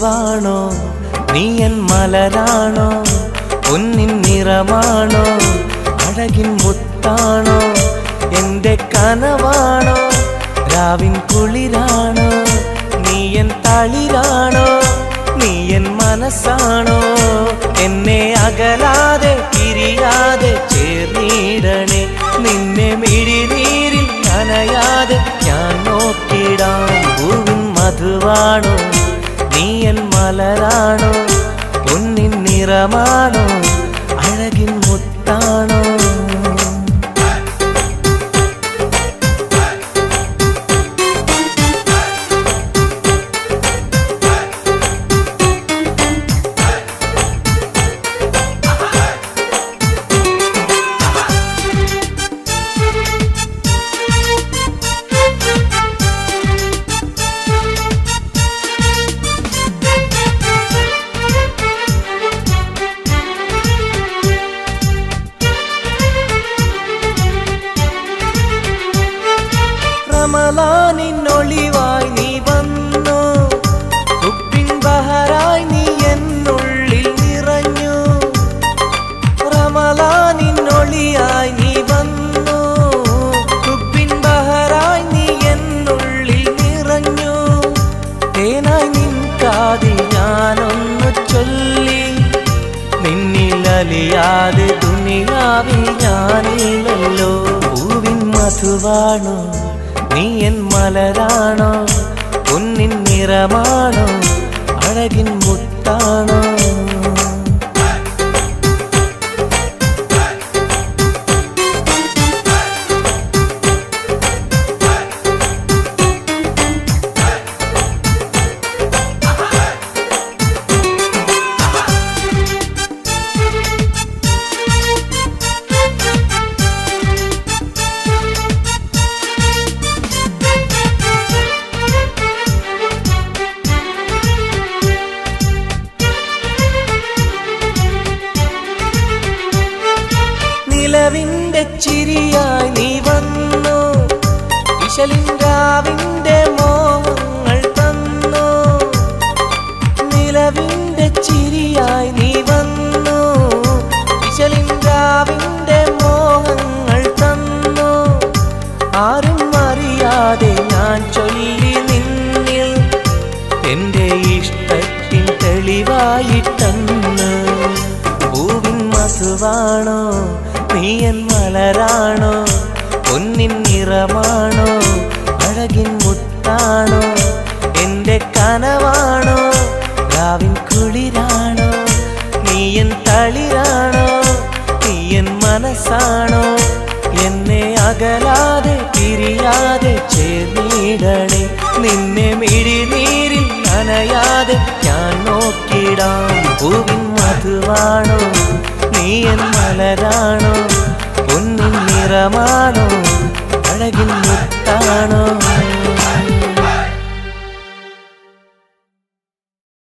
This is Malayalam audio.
മധുവാണോ നീ എൻ മലരാണോ പൊന്നിൻ നിറമാണോ അഴകിൻ മുത്താണോ എൻ്റെ കനവാണോ രാവിൻ കുളിരാണോ നീ എൻ തളിരാണോ നീ എൻ മനസ്സാണോ എന്നെ അകലാതെ പിരിയാതെ ചേർന്നിടണേ നിന്നെ മിഴിനീരിൽ നനയാതെ ഞാൻ നോക്കിടാം പൂവിൻ മധുവാണോ നീ എൻ മലരാണോ പൊന്നിൻ നിറമാണോ അഴകിൻ മുത്താണോ റമളാനിനൊളിവായി നീ വന്നു ഉപ്പിൻ ബഹറായി നീ എന്നുള്ളിൽ നിറഞ്ഞു റമളാനിനൊളിയായി നീ വന്നു ഉപ്പിൻ ബഹറായി നീ എന്നുള്ളിൽ നിറഞ്ഞു തേനായി നിൻ കാതിൽ ഞാനൊന്നു ചൊല്ലി നിന്നിലലിയാതെ ദുനിയാവിൽ ഞാനില്ലല്ലോ പൂവിൻ മധുവാണോ നീ എൻ മലരാണോ പൊന്നിൻ നിറമാണോ അഴകിൻ മുത്താണോ നിലവിന്റെ ചിരിയായി നീ വന്നു ഇശലിൻരാവിന്റെ മോഹങ്ങൾ തന്നു നിലവിന്റെ ചിരിയായി നീ വന്നു ഇശലിൻരാവിന്റെ മോഹങ്ങൾ തന്നു ആരും അറിയാതെ ഞാൻ ചൊല്ലി നിന്നിൽ എൻ്റെ ഇഷ്ടത്തിൻ തെളിവായിട്ടന്ന് പൂവിൻ മധുവാണോ നീ എൻ മലരാണോ പൊന്നിൻ നിറമാണോ അഴകിൻ മുത്താണോ എൻ്റെ കനവാണോ രാവിൻ കുളിരാണോ നീ എൻ തളിരാണോ നീ എൻ മനസ്സാണോ എന്നെ അകലാതെ പിരിയാതെ ചേർന്നിടണേ നിന്നെ മിഴിനീരിൽ നനയാതെ ഞാൻ നോക്കിടാം പൂവിൻ മധുവാണോ നീ എൻ മലരാണോ പൊന്നിൻ നിറമാണോ അഴകിൻ മുത്താണോ